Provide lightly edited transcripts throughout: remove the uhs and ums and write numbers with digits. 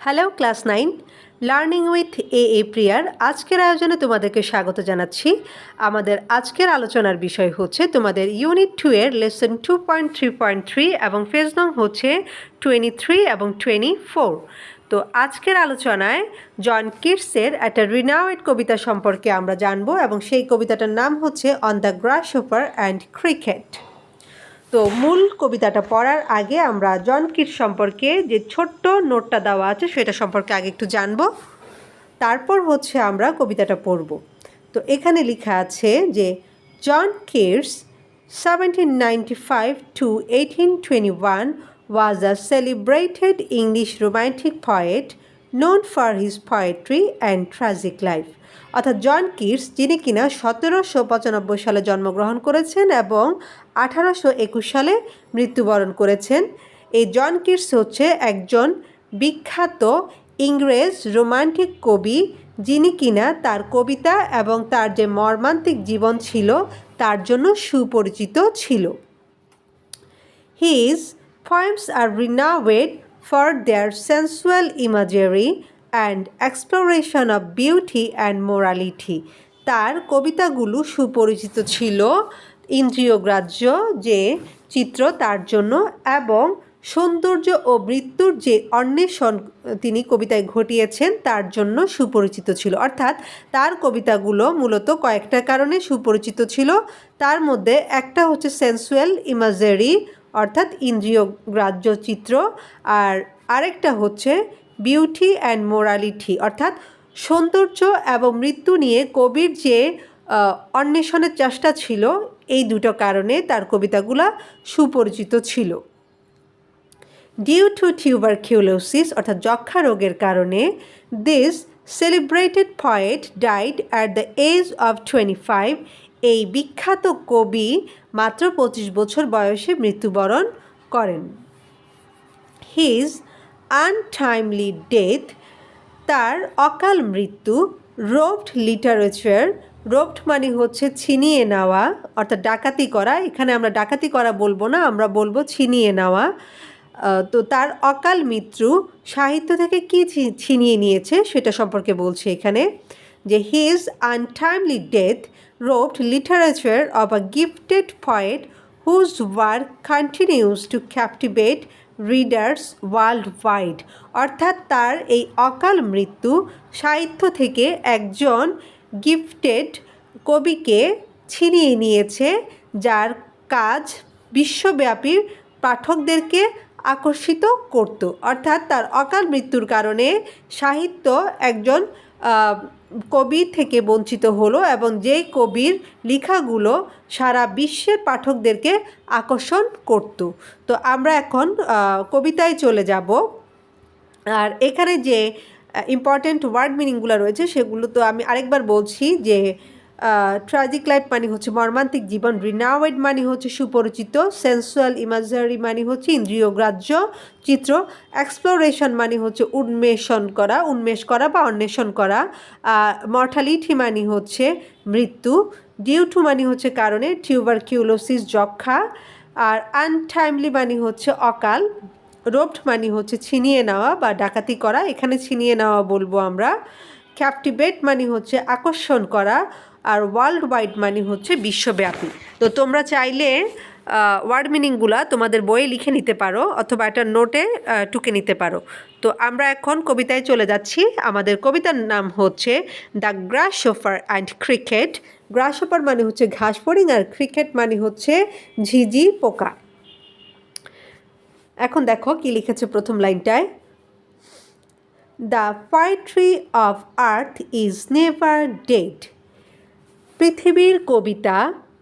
Hello class 9 learning with a প্রিয়ার আজকের আয়োজনে তোমাদেরকে স্বাগত জানাচ্ছি। আমাদের আজকের আলোচনার বিষয় হচ্ছে তোমাদের ইউনিট 2 এর লেসন 2.3.3 এবং পেজ নং হচ্ছে 23 এবং 24। তো আজকের আলোচনায় জন কিটসের একটা রিনাউড কবিতা সম্পর্কে আমরা জানবো এবং সেই কবিতাটার নাম হচ্ছে অন দ্য গ্রাসহপার অ্যান্ড ক্রিকেট। তো মূল কবিতাটা পড়ার আগে আমরা জন কিটস সম্পর্কে যে ছোট্ট নোটটা দেওয়া আছে সেটা সম্পর্কে আগে একটু জানব, তারপর হচ্ছে আমরা কবিতাটা পড়ব। তো এখানে লেখা আছে যে John Keats 1795 to 1821 was a celebrated English romantic poet known for his poetry and tragic life। অর্থাৎ জন কিটস যিনি কিনা 1795 সালে জন্মগ্রহণ করেছেন এবং 1821 সালে মৃত্যুবরণ করেছেন। এই জন কিটস হচ্ছে একজন বিখ্যাত ইংরেজ রোমান্টিক কবি, যিনি কিনা তার কবিতা এবং তার যে মর্মান্তিক জীবন ছিল তার জন্য সুপরিচিত ছিল। His poems are renowned for their sensual imagery and exploration of beauty and morality। তার কবিতাগুলো সুপরিচিত ছিল ইন্দ্রিয়গ্রাহ্য যে চিত্র তার জন্য এবং সৌন্দর্য ও মৃত্যুর যে অন্বেষণ তিনি কবিতায় ঘটিয়েছেন তার জন্য সুপরিচিত ছিল। অর্থাৎ তার কবিতাগুলো মূলত কয়েকটা কারণে সুপরিচিত ছিল। তার মধ্যে একটা হচ্ছে সেন্সুয়াল ইমাজারি অর্থাৎ ইন্দ্রিয়গ্রাহ্য চিত্র, আর আরেকটা হচ্ছে বিউটি অ্যান্ড মোরালিটি অর্থাৎ সৌন্দর্য এবং মৃত্যু নিয়ে কবির যে অন্বেষণের চেষ্টা ছিল। এই দুটো কারণে তার কবিতাগুলো সুপরিচিত ছিল। ডিউ টু টিউবারকিউলোসিস অর্থাৎ যক্ষা রোগের কারণে this celebrated poet died at the age of 25। এই বিখ্যাত কবি মাত্র 25 বছর বয়সে মৃত্যুবরণ করেন। হিজ আনটাইমলি ডেথ তার অকাল মৃত্যু রোবড লিটারেচার, রোবড মানে হচ্ছে ছিনিয়ে নেওয়া অর্থাৎ ডাকাতি করা। এখানে আমরা ডাকাতি করা বলবো না, আমরা বলবো ছিনিয়ে নেওয়া। তো তার অকাল মৃত্যু সাহিত্য থেকে কি ছিনিয়ে নিয়েছে সেটা সম্পর্কে বলছে এখানে যে his untimely death robbed literature of a gifted poet whose work continues to captivate readers world wide. অর্থাৎ তার এই অকাল মৃত্যু সাহিত্য থেকে একজন গিফটেড কবিকে ছিনিয়ে নিয়েছে, যার কাজ বিশ্বব্যাপী পাঠকদেরকে আকর্ষিত করত। অর্থাৎ তার অকাল মৃত্যুর কারণে সাহিত্য একজন কবি থেকে বঞ্চিত হলো এবং যেই কবির লেখাগুলো সারা বিশ্বের পাঠকদেরকে আকর্ষণ করত। তো আমরা এখন কবিতায় চলে যাব। আর এখানে যে ইম্পর্ট্যান্ট ওয়ার্ড মিনিংগুলো রয়েছে সেগুলো তো আমি আরেকবার বলছি যে ট্র্যাজিক লাইফ মানে হচ্ছে মর্মান্তিক জীবন, রিনাউড মানে হচ্ছে সুপরিচিত, সেন্সুয়াল ইমাজারি মানে হচ্ছে ইন্দ্রিয়গ্রাহ্য চিত্র, এক্সপ্লোরেশন মানে হচ্ছে উন্মেষ করা বা অন্বেষণ করা, মর্টালিটি মানে হচ্ছে মৃত্যু, ডিউ টু মানে হচ্ছে কারণে, টিউবারকিউলোসিস যক্ষা, আর আনটাইমলি মানে হচ্ছে অকাল, রোবড মানে হচ্ছে ছিনিয়ে নেওয়া বা ডাকাতি করা, এখানে ছিনিয়ে নেওয়া বলবো আমরা, ক্যাপটিভেট মানে হচ্ছে আকর্ষণ করা, আর ওয়ার্ল্ড ওয়াইড মানে হচ্ছে বিশ্বব্যাপী। তো তোমরা চাইলে ওয়ার্ড মিনিংগুলা তোমাদের বইয়ে লিখে নিতে পারো অথবা একটা নোটে টুকে নিতে পারো। তো আমরা এখন কবিতায় চলে যাচ্ছি। আমাদের কবিতার নাম হচ্ছে দ্য গ্রাসহপার অ্যান্ড ক্রিকেট। গ্রাসহপার মানে হচ্ছে ঘাস ফড়িং আর ক্রিকেট মানে হচ্ছে ঝিঝি পোকা। এখন দেখো কি লিখেছে প্রথম লাইনটায়, the poetry of earth is never dead. পৃথিবীর কবিতা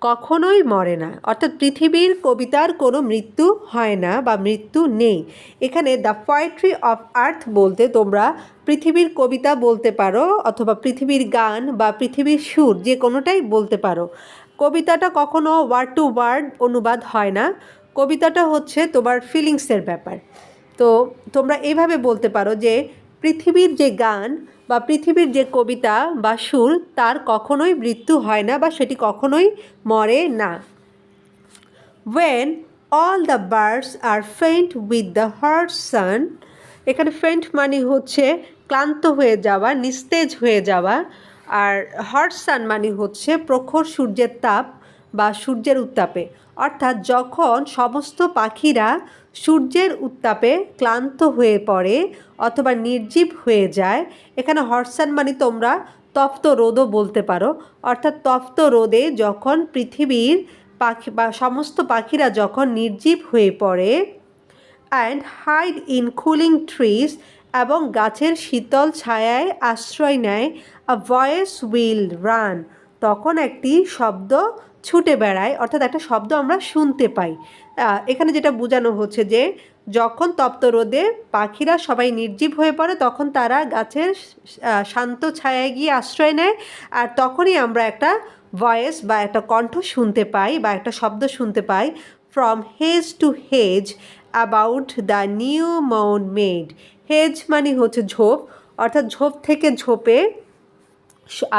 কখনোই মরে না, অর্থাৎ পৃথিবীর কবিতার কোনো মৃত্যু হয় না বা মৃত্যু নেই। এখানে দ্য পোয়েট্রি অফ আর্থ বলতে তোমরা পৃথিবীর কবিতা বলতে পারো অথবা পৃথিবীর গান বা পৃথিবীর সুর, যে কোনোটাই বলতে পারো। কবিতাটা কখনো ওয়ার্ড টু ওয়ার্ড অনুবাদ হয় না, কবিতাটা হচ্ছে তোমার ফিলিংসের ব্যাপার। তো তোমরা এইভাবে বলতে পারো যে পৃথিবীর যে গান বা পৃথিবীর যে কবিতা বা সুর তার কখনোই মৃত্যু হয় না বা সেটি কখনোই মরে না। When all the birds are faint with the hot sun এখানে ফেন্ট মানে হচ্ছে ক্লান্ত হয়ে যাওয়া, নিস্তেজ হয়ে যাওয়া। আর হট সান মানে হচ্ছে প্রখর সূর্যের তাপ বা সূর্যের উত্তাপে, অর্থাৎ যখন সমস্ত পাখিরা সূর্যের উত্তাপে ক্লান্ত হয়ে পড়ে অথবা নির্জীব হয়ে যায়। এখানে হট সান মানে তোমরা তপ্ত রোদও বলতে পারো, অর্থাৎ তপ্ত রোদে যখন পৃথিবীর পাখি বা সমস্ত পাখিরা যখন নির্জীব হয়ে পড়ে and hide in cooling trees, এবং গাছের শীতল ছায়ায় আশ্রয় নেয়, আ ভয়েস উইল রান, তখন একটি শব্দ ছুটে বেড়ায়, অর্থাৎ একটা শব্দ আমরা শুনতে পাই। এখানে যেটা বোঝানো হচ্ছে যে যখন তপ্ত রোদে পাখিরা সবাই নির্জীব হয়ে পড়ে তখন তারা গাছের শান্ত ছায়ায় গিয়ে আশ্রয় নেয়, আর তখনই আমরা একটা ভয়েস বা একটা কণ্ঠ শুনতে পাই বা একটা শব্দ শুনতে পাই, from hedge to hedge about the new mown mead. Hedge মানে হচ্ছে ঝোপ, অর্থাৎ ঝোপ থেকে ঝোপে,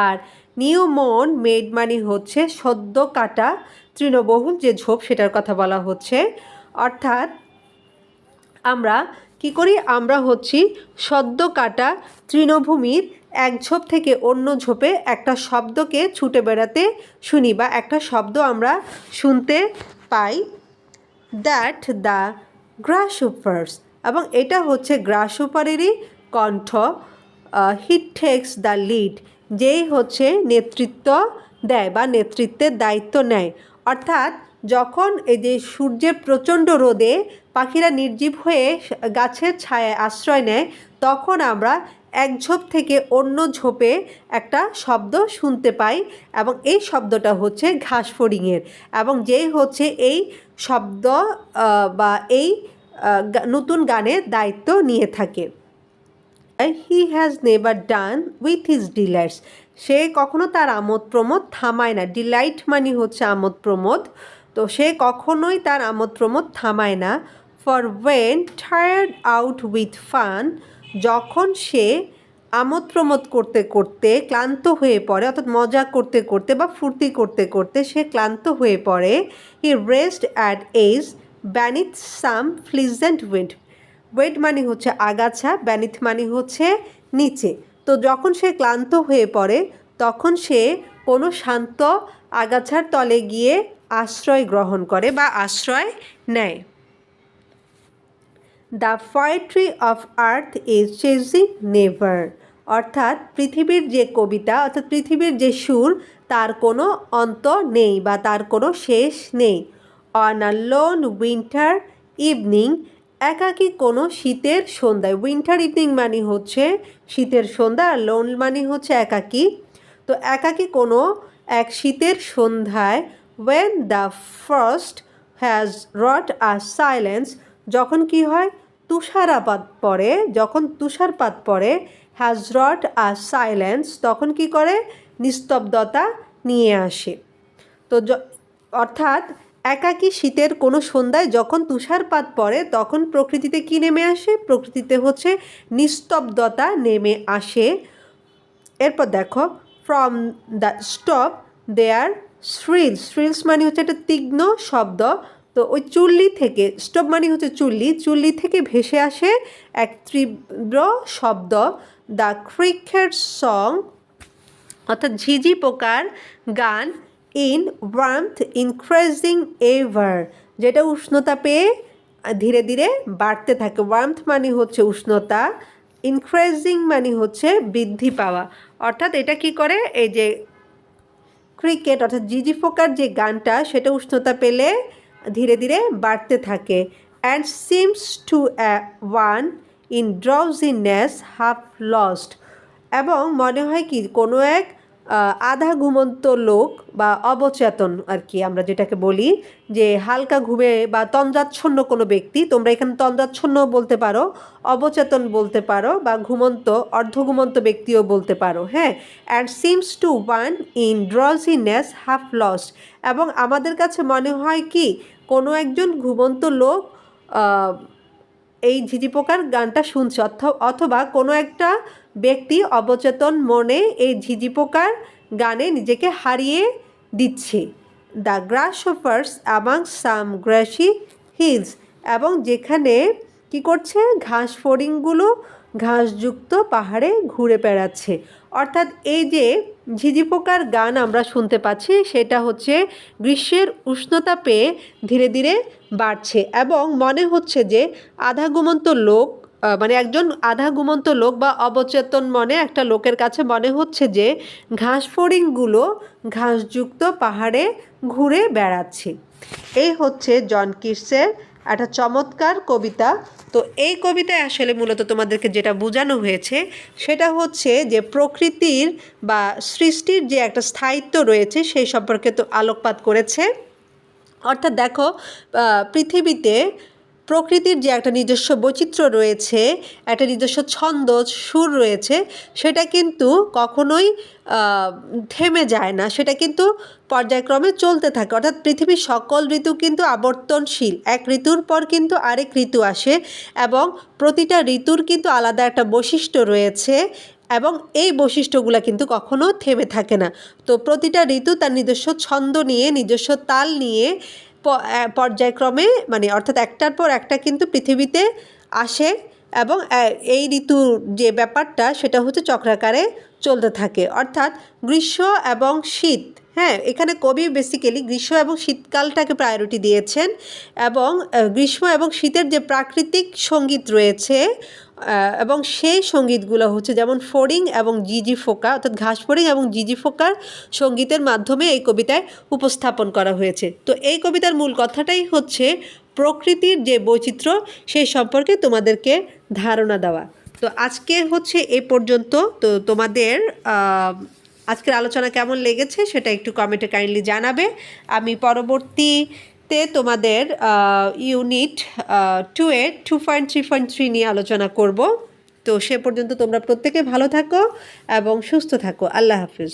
আর নিউ মন মেড মানে হচ্ছে সদ্য কাটা তৃণবহুল যে ঝোপ সেটার কথা বলা হচ্ছে। অর্থাৎ আমরা কি করি, আমরা হচ্ছি সদ্য কাটা তৃণভূমির এক ঝোপ থেকে অন্য ঝোপে একটা শব্দকে ছুটে বেড়াতে শুনি বা একটা শব্দ আমরা শুনতে পাই, দ্যাট দ্য গ্রাসহপার্স, এবং এটা হচ্ছে গ্রাসহপারেরই কণ্ঠ। হি টেক্স দ্য লিড, যেই হচ্ছে নেতৃত্ব দেয় বা নেতৃত্বের দায়িত্ব নেয়। অর্থাৎ যখন এই যে সূর্যের প্রচণ্ড রোদে পাখিরা নির্জীব হয়ে গাছের ছায়ায় আশ্রয় নেয় তখন আমরা এক ঝোপ থেকে অন্য ঝোপে একটা শব্দ শুনতে পাই, এবং এই শব্দটা হচ্ছে ঘাসফড়িংয়ের, এবং যেই হচ্ছে এই শব্দ বা এই নতুন গানের দায়িত্ব নিয়ে থাকে। He has never done with his delights, সে কখনো তার আমোদ প্রমোদ থামায় না। ডিলাইট মানে হচ্ছে আমোদ প্রমোদ, তো সে কখনোই তার আমোদ প্রমোদ থামায় না। For when tired out with fun, যখন সে আমোদ প্রমোদ করতে করতে ক্লান্ত হয়ে পড়ে, অর্থাৎ মজা করতে করতে বা ফুর্তি করতে করতে সে ক্লান্ত হয়ে পড়ে, he rest at ease beneath some pleasant weed. Weed মানে হচ্ছে আগাছা, ব্যানিথ মানে হচ্ছে নিচে। তো যখন সে ক্লান্ত হয়ে পড়ে তখন সে কোনো শান্ত আগাছার তলে গিয়ে আশ্রয় গ্রহণ করে বা আশ্রয় নেয়। The poetry of earth is changing never, অর্থাৎ পৃথিবীর যে কবিতা, অর্থাৎ পৃথিবীর যে সুর, তার কোনো অন্ত নেই বা তার কোনো শেষ নেই। On a loan winter evening, একাকী কোনো শীতের সন্ধ্যায়। উইন্টার ইভিনিং মানে হচ্ছে শীতের সন্ধ্যা, আর লোন মানে হচ্ছে একাকী। তো একাকী কোনো এক শীতের সন্ধ্যায়, when the frost has wrought a silence, যখন কি হয়, তুষারপাত পড়ে, যখন তুষারপাত পড়ে, হ্যাজ রট আ সাইলেন্স, তখন কি করে, নিস্তব্ধতা নিয়ে আসে। তো অর্থাৎ একাকী শীতের কোনো সন্ধ্যায় যখন তুষারপাত পড়ে তখন প্রকৃতিতে কি নেমে আসে, প্রকৃতিতে হচ্ছে নিস্তব্ধতা নেমে আসে। এরপর দেখো, ফ্রম দ্য স্টপ দেয়ার শ্রিলস, শ্রিলস মানে হচ্ছে একটা তীক্ষ্ণ শব্দ। তো ওই চুল্লি থেকে, স্টোভ মানে হচ্ছে চুল্লি, চুল্লি থেকে ভেসে আসে এক তীব্র শব্দ, দ্য ক্রিকেট সং, অর্থাৎ ঝিঝি পোকার গান, ইন ওয়ার্মথ ইনক্রিজিং এভার, যেটা উষ্ণতা পেয়ে ধীরে ধীরে বাড়তে থাকে। ওয়ার্মথ মানে হচ্ছে উষ্ণতা, ইনক্রিজিং মানে হচ্ছে বৃদ্ধি পাওয়া। অর্থাৎ এটা কি করে, এই যে ক্রিকেট অর্থাৎ ঝিঝি পোকার যে গানটা সেটা উষ্ণতা পেলে ধীরে ধীরে বাড়তে থাকে। And seems to one in drowsiness half lost, এবং মনে হয় কি কোনো এক আধা ঘুমন্ত লোক বা অবচেতন আর কি, আমরা যেটাকে বলি যে হালকা ঘুমে বা তন্দ্রাচ্ছন্ন কোনো ব্যক্তি, তোমরা এখানে তন্দ্রাচ্ছন্ন বলতে পারো, অবচেতন বলতে পারো, বা ঘুমন্ত অর্ধঘুমন্ত ব্যক্তিও বলতে পারো। হ্যাঁ, and seems to one in drowsiness half lost, এবং আমাদের কাছে মনে হয় কি কোনো একজন ঘুমন্ত লোক এই ঝিঝি পোকার গানটা শুনছে, অথবা কোনো একটা ব্যক্তি অবচেতন মনে এই ঝিঝি পোকার গানে নিজেকে হারিয়ে দিচ্ছে। The grasshopper's among some grassy hills, এবং যেখানে কি করছে? ঘাস ফড়িংগুলো ঘাসযুক্ত পাহাড়ে ঘুরে বেড়াচ্ছে। অর্থাৎ এই যে ঝিঝি পোকার গান আমরা শুনতে পাচ্ছি, সেটা হচ্ছে গ্রীষ্মের উষ্ণতা পেয়ে ধীরে ধীরে বাড়ছে এবং মনে হচ্ছে যে আধা ঘুমন্ত লোক, মানে একজন আধা ঘুমন্ত লোক বা অবচেতন মনে একটা লোকের কাছে মনে হচ্ছে যে ঘাস ফড়িংগুলো ঘাসযুক্ত পাহাড়ে ঘুরে বেড়াচ্ছে। এই হচ্ছে জন কিটসের একটা চমৎকার কবিতা। তো এই কবিতায় আসলে মূলত তোমাদেরকে যেটা বোঝানো হয়েছে সেটা হচ্ছে যে প্রকৃতির বা সৃষ্টির যে একটা স্থায়িত্ব রয়েছে সেই সম্পর্কে তো আলোকপাত করেছে। অর্থাৎ দেখো, পৃথিবীতে প্রকৃতির যে একটা নিজস্ব বৈচিত্র্য রয়েছে, একটা নিজস্ব ছন্দ সুর রয়েছে, সেটা কিন্তু কখনোই থেমে যায় না, সেটা কিন্তু পর্যায়ক্রমে চলতে থাকে। অর্থাৎ পৃথিবীর সকল ঋতু কিন্তু আবর্তনশীল, এক ঋতুর পর কিন্তু আরেক ঋতু আসে এবং প্রতিটা ঋতুর কিন্তু আলাদা একটা বৈশিষ্ট্য রয়েছে এবং এই বৈশিষ্ট্যগুলো কিন্তু কখনো থেমে থাকে না। তো প্রতিটা ঋতু তার নিজস্ব ছন্দ নিয়ে, নিজস্ব তাল নিয়ে পর্যায়ক্রমে, মানে অর্থাৎ একটার পর একটা কিন্তু পৃথিবীতে আসে এবং এই ঋতুর যে ব্যাপারটা সেটা হচ্ছে চক্রাকারে চলতে থাকে। অর্থাৎ গ্রীষ্ম এবং শীত, হ্যাঁ, এখানে কবি বেসিক্যালি গ্রীষ্ম এবং শীতকালটাকে প্রায়োরিটি দিয়েছেন এবং গ্রীষ্ম এবং শীতের যে প্রাকৃতিক সঙ্গীত রয়েছে এবং সেই সঙ্গীতগুলো হচ্ছে যেমন ফড়িং এবং ঝিঝি পোকা, অর্থাৎ ঘাস ফড়িং এবং ঝিঝি পোকার সঙ্গীতের মাধ্যমে এই কবিতায় উপস্থাপন করা হয়েছে। তো এই কবিতার মূল কথাটাই হচ্ছে প্রকৃতির যে বৈচিত্র্য সেই সম্পর্কে তোমাদেরকে ধারণা দেওয়া। তো আজকে হচ্ছে এ পর্যন্ত। তো তোমাদের আজকের আলোচনা কেমন লেগেছে সেটা একটু কমেন্টে কাইন্ডলি জানাবে। আমি পরবর্তীতে তোমাদের ইউনিট 2-এর 2.3.3 নিয়ে আলোচনা করব। তো সে পর্যন্ত তোমরা প্রত্যেকে ভালো থাকো এবং সুস্থ থাকো। আল্লাহ হাফিজ।